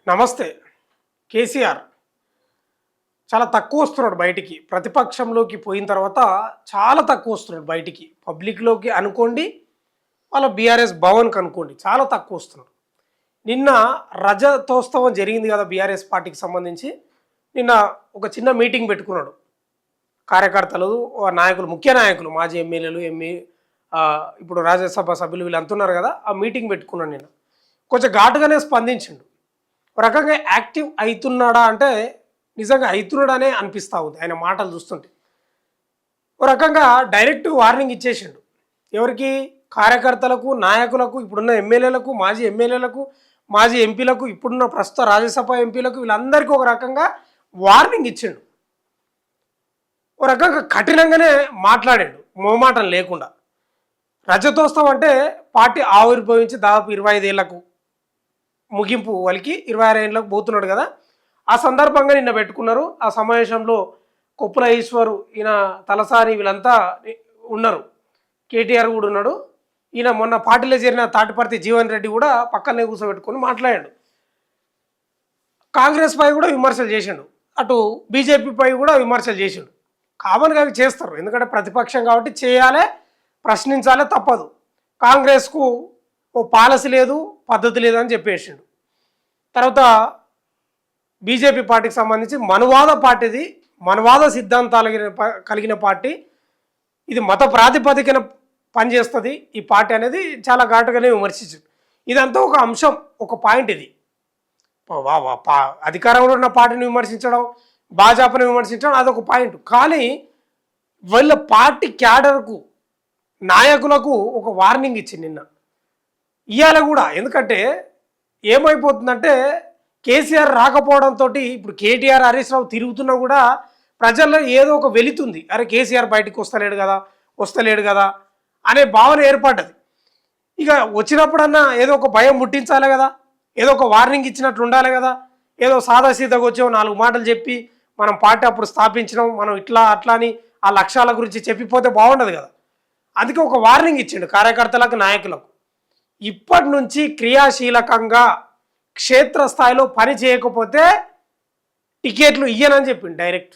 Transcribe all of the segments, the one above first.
నమస్తే. కేసీఆర్ చాలా తక్కువ వస్తున్నాడు బయటికి. ప్రతిపక్షంలోకి పోయిన తర్వాత చాలా తక్కువ వస్తున్నాడు బయటికి. పబ్లిక్‌లోకి అనుకోండి, వాళ్ళ బీఆర్ఎస్ భవన్‌కి అనుకోండి, చాలా తక్కువ వస్తున్నాడు. నిన్న రజతోత్సవం జరిగింది కదా బీఆర్ఎస్ పార్టీకి సంబంధించి. నిన్న ఒక చిన్న మీటింగ్ పెట్టుకున్నాడు. కార్యకర్తలు, నాయకులు, ముఖ్య నాయకులు, మాజీ ఎమ్మెల్యేలు, ఇప్పుడు రాజ్యసభ సభ్యులు వీళ్ళంతా ఉన్నారు కదా, ఆ మీటింగ్ పెట్టుకున్నాడు నిన్న. కొంచెం ఘాటుగానే స్పందించిండు. ఒక రకంగా యాక్టివ్ అవుతున్నాడా అంటే నిజంగా అవుతున్నాడనే అనిపిస్తూ ఉంది ఆయన మాటలు చూస్తుంటే. ఒక రకంగా డైరెక్ట్ వార్నింగ్ ఇచ్చేసిండు. ఎవరికి? కార్యకర్తలకు, నాయకులకు, ఇప్పుడున్న ఎమ్మెల్యేలకు, మాజీ ఎంపీలకు, ఇప్పుడున్న ప్రస్తుత రాజ్యసభ ఎంపీలకు, వీళ్ళందరికీ ఒక రకంగా వార్నింగ్ ఇచ్చిండు. ఒక రకంగా కఠినంగానే మాట్లాడాడు, మోమాటం లేకుండా. రజతోత్సవం అంటే పార్టీ ఆవిర్భవించి దాదాపు 25 ఏళ్లకు ముగింపు వాళ్ళకి 26 ఏళ్ళకు పోతున్నాడు కదా. ఆ సందర్భంగా నిన్న పెట్టుకున్నారు. ఆ సమావేశంలో కొప్పుల ఈశ్వరు, ఈయన తలసాని, వీళ్ళంతా ఉన్నారు. కేటీఆర్ కూడా ఉన్నాడు. ఈయన మొన్న పార్టీలో చేరిన తాటిపర్తి జీవన్ రెడ్డి కూడా పక్కనే కూర్చోబెట్టుకొని మాట్లాడాడు. కాంగ్రెస్ పై కూడా విమర్శలు చేసిండు, అటు బీజేపీ పై కూడా విమర్శలు చేసిండు. కామన్గా అవి చేస్తారు, ఎందుకంటే ప్రతిపక్షం కాబట్టి చేయాలి, ప్రశ్నించాలి, తప్పదు. కాంగ్రెస్కు ఓ పాలసీ లేదు, పద్ధతి లేదు అని చెప్పేసిండు. తర్వాత బీజేపీ పార్టీకి సంబంధించి మనువాద పార్టీది, మనువాద సిద్ధాంతాలు కలిగిన పార్టీ, ఇది మత ప్రాతిపదికన పనిచేస్తుంది ఈ పార్టీ అనేది చాలా ఘాటుగానే విమర్శించింది. ఇదంతా ఒక అంశం, ఒక పాయింట్. ఇది అధికారంలో ఉన్న పార్టీని విమర్శించడం, భాజపాని విమర్శించడం అదొక పాయింట్. కానీ వీళ్ళ పార్టీ క్యాడర్కు, నాయకులకు ఒక వార్నింగ్ ఇచ్చింది నిన్న. ఇవాళ కూడా, ఎందుకంటే ఏమైపోతుందంటే కేసీఆర్ రాకపోవడంతో ఇప్పుడు కేటీఆర్, హరీష్ రావు తిరుగుతున్నా కూడా ప్రజల్లో ఏదో ఒక వెళుతుంది. అరే కేసీఆర్ బయటికి వస్తలేడు కదా అనే భావన ఏర్పడ్డది. ఇక వచ్చినప్పుడన్నా ఏదో ఒక భయం ముట్టించాలి కదా, ఏదో ఒక వార్నింగ్ ఇచ్చినట్లు ఉండాలి కదా. ఏదో సాదాసీదాగా వచ్చావు 4 మాటలు చెప్పి మనం పార్టీ అప్పుడు స్థాపించినాం, మనం ఇట్లా అట్లా అని ఆ లక్ష్యాల గురించి చెప్పిపోతే బాగుండదు కదా. అందుకే ఒక వార్నింగ్ ఇచ్చిండు కార్యకర్తలకు, నాయకులకు. ఇప్పటి నుంచి క్రియాశీలకంగా క్షేత్రస్థాయిలో పని చేయకపోతే టికెట్లు ఇయ్యనని చెప్పిండు డైరెక్ట్.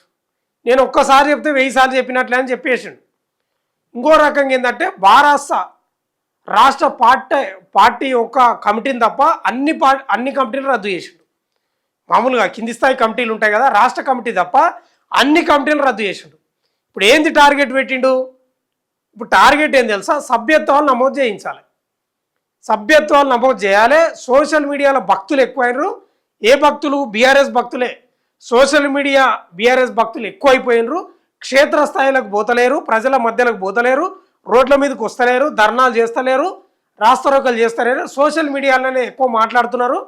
నేను ఒక్కసారి చెప్తే 1000 సార్లు చెప్పినట్లే అని చెప్పేసిండు. ఇంకో రకంగా ఏంటంటే బారాస రాష్ట్ర పార్టీ యొక్క కమిటీని తప్ప అన్ని కమిటీలు రద్దు చేసిండు. మామూలుగా కింది స్థాయి కమిటీలు ఉంటాయి కదా, రాష్ట్ర కమిటీ తప్ప అన్ని కమిటీలు రద్దు చేసిండు. ఇప్పుడు ఏంది టార్గెట్ పెట్టిండు? ఇప్పుడు టార్గెట్ ఏం తెలుసా? సభ్యత్వాలు నమోదు చేయించాలి. సభ్యత్వాలు నమోదు చేయాలి. సోషల్ మీడియాలో భక్తులు ఎక్కువైనరు. ఏ భక్తులు? బీఆర్ఎస్ భక్తులే. సోషల్ మీడియా బీఆర్ఎస్ భక్తులు ఎక్కువైపోయినరు. క్షేత్రస్థాయిలకు పోతలేరు, ప్రజల మధ్యలోకి పోతలేరు, రోడ్ల మీదకి వస్తలేరు, ధర్నాలు చేస్తలేరు, రాస్తారోకలు చేస్తలేరు, సోషల్ మీడియాలోనే ఎక్కువ మాట్లాడుతున్నారు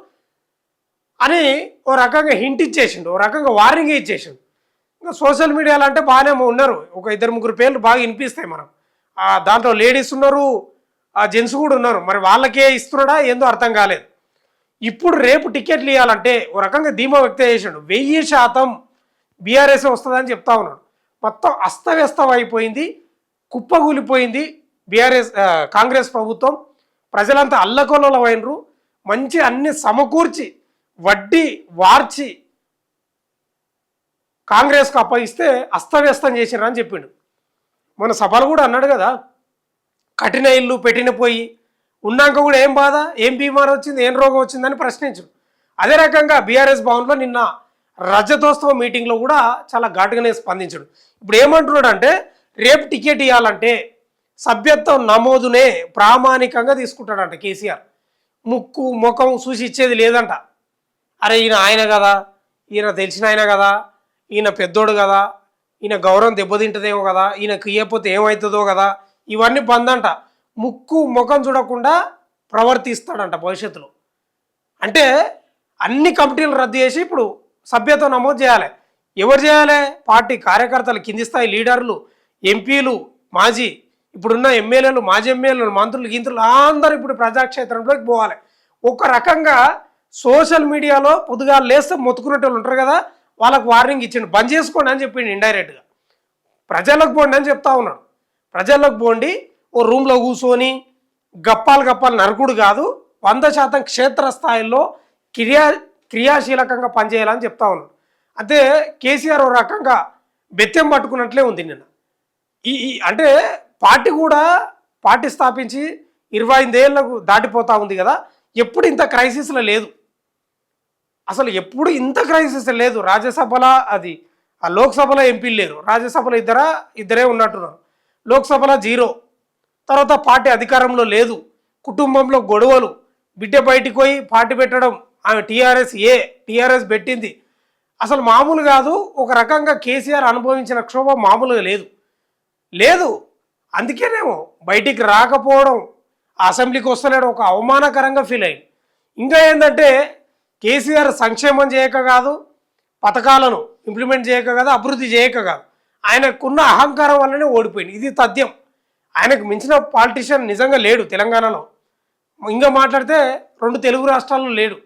అని ఓ రకంగా హింట్ ఇచ్చేసిండు, ఓ రకంగా వార్నింగ్ ఇచ్చేసిండు. ఇంకా సోషల్ మీడియాలో అంటే బాగానే ఉన్నారు, ఒక 2-3 పేర్లు బాగా వినిపిస్తాయి. మనం దాంట్లో లేడీస్ ఉన్నారు, జెంట్స్ కూడా ఉన్నారు. మరి వాళ్ళకే ఇస్తున్నాడా ఏందో అర్థం కాలేదు. ఇప్పుడు రేపు టికెట్లు ఇవ్వాలంటే ఓ రకంగా ధీమా వ్యక్తం చేసాడు. 1000% బీఆర్ఎస్ వస్తుందని చెప్తా ఉన్నాడు. మొత్తం అస్తవ్యస్తం అయిపోయింది, కుప్పగూలిపోయింది కాంగ్రెస్ ప్రభుత్వం. ప్రజలంతా అల్లకొల్లలమైనరు. మంచి అన్ని సమకూర్చి వడ్డీ వార్చి కాంగ్రెస్కు అప్పగిస్తే అస్తవ్యస్తం చేసినారు అని చెప్పిండు. మన సభలు కూడా అన్నాడు కదా, కఠిన ఇల్లు పెట్టిన పోయి ఉన్నాక కూడా ఏం బాధ, ఏం బీమారు వచ్చింది, ఏం రోగం వచ్చిందని ప్రశ్నించు. అదే రకంగా బీఆర్ఎస్ భవన్లో నిన్న రజతోత్సవ మీటింగ్లో కూడా చాలా ఘాటుగానే స్పందించాడు. ఇప్పుడు ఏమంటున్నాడు అంటే రేపు టికెట్ ఇవ్వాలంటే సభ్యత్వం నమోదునే ప్రామాణికంగా తీసుకుంటాడంట కేసీఆర్. ముక్కు ముఖం చూసి ఇచ్చేది లేదంట. అరే ఆయన కదా, ఈయన తెలిసిన ఆయన కదా, ఈయన పెద్దోడు కదా, ఈయన గౌరవం దెబ్బతింటుందేమో కదా, ఈయనకు ఇవ్వకపోతే ఏమవుతుందో కదా, ఇవన్నీ బంద్ అంట. ముక్కు ముఖం చూడకుండా ప్రవర్తిస్తాడంట భవిష్యత్తులో. అంటే అన్ని కమిటీలు రద్దు చేసి ఇప్పుడు సభ్యత్వం నమోదు చేయాలి. ఎవరు చేయాలి? పార్టీ కార్యకర్తలు, కింది స్థాయి లీడర్లు, ఎంపీలు, ఇప్పుడున్న ఎమ్మెల్యేలు, మాజీ ఎమ్మెల్యేలు, మంత్రులు, గింత్రులు అందరూ ఇప్పుడు ప్రజాక్షేత్రంలోకి పోవాలి. ఒక రకంగా సోషల్ మీడియాలో పొద్దుగా లేస్తే మొత్తుకునేట వాళ్ళు ఉంటారు కదా, వాళ్ళకు వార్నింగ్ ఇచ్చిండు. బంద్ చేసుకోండి అని చెప్పిండు ఇండైరెక్ట్గా. ప్రజలకు పోండి అని చెప్తా ఉన్నాడు. ప్రజలకు పోండి, ఓ రూమ్లో కూర్చొని గప్పాలు నరకుడు కాదు, 100% క్షేత్రస్థాయిలో క్రియాశీలకంగా పనిచేయాలని చెప్తా ఉన్నాడు. అంటే కేసీఆర్ ఒక రకంగా బెత్తం పట్టుకున్నట్లే ఉంది నిన్న. అంటే పార్టీ కూడా పార్టీ స్థాపించి 25 ఏళ్లకు దాటిపోతా ఉంది కదా, ఎప్పుడు ఇంత క్రైసిస్లో లేదు. అసలు ఎప్పుడు ఇంత క్రైసిస్ లేదు. రాజ్యసభలో అది ఆ లోక్సభలో ఎంపీలు లేరు, రాజ్యసభలో ఇద్దరే ఉన్నట్టున్నారు, లోక్సభలో 0. తర్వాత పార్టీ అధికారంలో లేదు, కుటుంబంలో గొడవలు, బిడ్డ బయటికి పోయి పార్టీ పెట్టడం, ఆమె టీఆర్ఎస్ పెట్టింది. అసలు మామూలు కాదు. ఒక రకంగా కేసీఆర్ అనుభవించిన క్షోభ మామూలుగా లేదు. అందుకేనేమో బయటికి రాకపోవడం, అసెంబ్లీకి వస్తలేడు, ఒక అవమానకరంగా ఫీల్ అయ్యింది. ఇంకా ఏంటంటే కేసీఆర్ సంక్షేమం చేయక కాదు, పథకాలను ఇంప్లిమెంట్ చేయక కాదు, అభివృద్ధి చేయక కాదు, ఆయనకున్న అహంకారం వల్లనే ఓడిపోయింది. ఇది తథ్యం. ఆయనకు మించిన పాలిటిషియన్ నిజంగా లేడు తెలంగాణలో. ఇంకా మాట్లాడితే 2 తెలుగు రాష్ట్రాల్లో లేడు.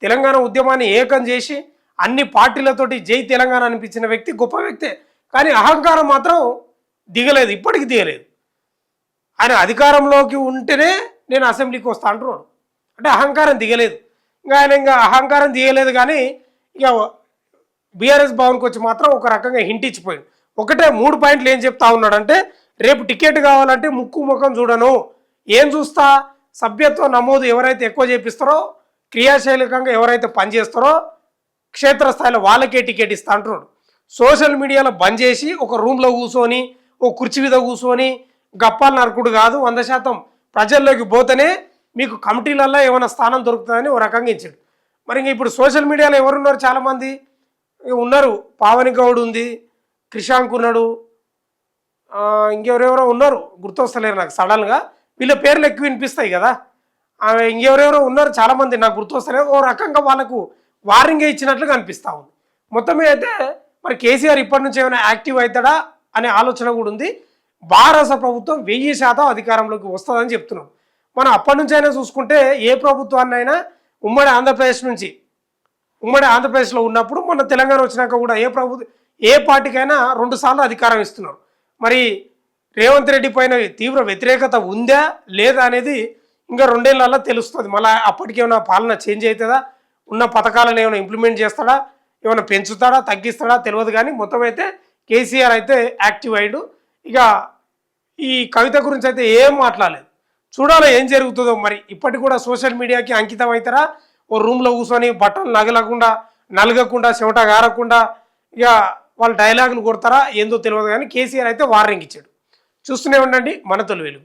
తెలంగాణ ఉద్యమాన్ని ఏకం చేసి అన్ని పార్టీలతోటి జై తెలంగాణ అనిపించిన వ్యక్తి గొప్ప వ్యక్తే. కానీ అహంకారం మాత్రం దిగలేదు, ఇప్పటికీ దిగలేదు. ఆయన అధికారంలోకి ఉంటేనే నేను అసెంబ్లీకి వస్తా అంటున్నాడు. అంటే అహంకారం దిగలేదు. ఇంకా అహంకారం దిగలేదు కానీ ఇక బీఆర్ఎస్ భవన్కి వచ్చి మాత్రం ఒక రకంగా హింట్ ఇచ్చిపోయింది. ఒకటే 3 పాయింట్లు ఏం చెప్తా ఉన్నాడంటే, రేపు టికెట్ కావాలంటే ముక్కు ముఖం చూడను, ఏం చూస్తా, సభ్యత్వ నమోదు ఎవరైతే ఎక్కువ చేపిస్తారో, క్రియాశీలకంగా ఎవరైతే పనిచేస్తారో క్షేత్రస్థాయిలో వాళ్ళకే టికెట్ ఇస్తా అంటున్నాడు. సోషల్ మీడియాలో బంద్ చేసి ఒక రూమ్లో కూర్చొని ఓ కుర్చీ మీద కూర్చొని గప్పాలు నరకుడు కాదు, 100% ప్రజల్లోకి పోతేనే మీకు కమిటీలలో ఏమైనా స్థానం దొరుకుతుందని ఓ రకంగా ఇచ్చాడు. మరి ఇంక ఇప్పుడు సోషల్ మీడియాలో ఎవరున్నారు, చాలామంది ఉన్నారు. పావని గౌడ్ ఉంది, క్రిషాంక్ ఉన్నాడు, ఇంకెవరెవరో ఉన్నారు, గుర్తొస్తలేరు నాకు సడన్గా. వీళ్ళ పేర్లు ఎక్కువ వినిపిస్తాయి కదా, ఇంకెవరెవరో ఉన్నారు చాలామంది, నాకు గుర్తొస్తలేదు. ఓ రకంగా వాళ్ళకు వార్నింగ్ ఇచ్చినట్లుగా అనిపిస్తూ ఉంది. మొత్తమే అయితే మరి కేసీఆర్ ఇప్పటి నుంచి ఏమైనా యాక్టివ్ అవుతాడా అనే ఆలోచన కూడా ఉంది. భారత ప్రభుత్వం 1000% అధికారంలోకి వస్తుందని చెప్తున్నాం. మనం అప్పటి నుంచి అయినా చూసుకుంటే ఏ ప్రభుత్వాన్నైనా ఉమ్మడి ఆంధ్రప్రదేశ్లో ఉన్నప్పుడు మొన్న తెలంగాణ వచ్చినాక కూడా ఏ పార్టీకైనా 2 సార్లు అధికారం ఇస్తున్నారు. మరి రేవంత్ రెడ్డి పైన తీవ్ర వ్యతిరేకత ఉందా లేదా అనేది ఇంకా 2 ఏళ్ళల్లో తెలుస్తుంది. మళ్ళీ అప్పటికేమైనా పాలన చేంజ్ అవుతుందా, ఉన్న పథకాలను ఏమైనా ఇంప్లిమెంట్ చేస్తాడా, ఏమైనా పెంచుతాడా తగ్గిస్తాడా తెలియదు. కానీ మొత్తం అయితే కేసీఆర్ అయితే యాక్టివ్ అయ్యాడు. ఇక ఈ కవిత గురించి అయితే ఏం మాట్లాడలేదు. చూడాలి ఏం జరుగుతుందో. మరి ఇప్పటికి కూడా సోషల్ మీడియాకి అంకితం అవుతారా, ఓ రూమ్లో కూర్చొని బట్టలు నలగకుండా చెమట గారకుండా ఇక వాళ్ళు డైలాగులు కొడతారా ఏందో తెలియదు. కానీ కేసీఆర్ అయితే వార్నింగ్ ఇచ్చాడు. చూస్తూనే ఉండండి మన తొలి వెలుగు.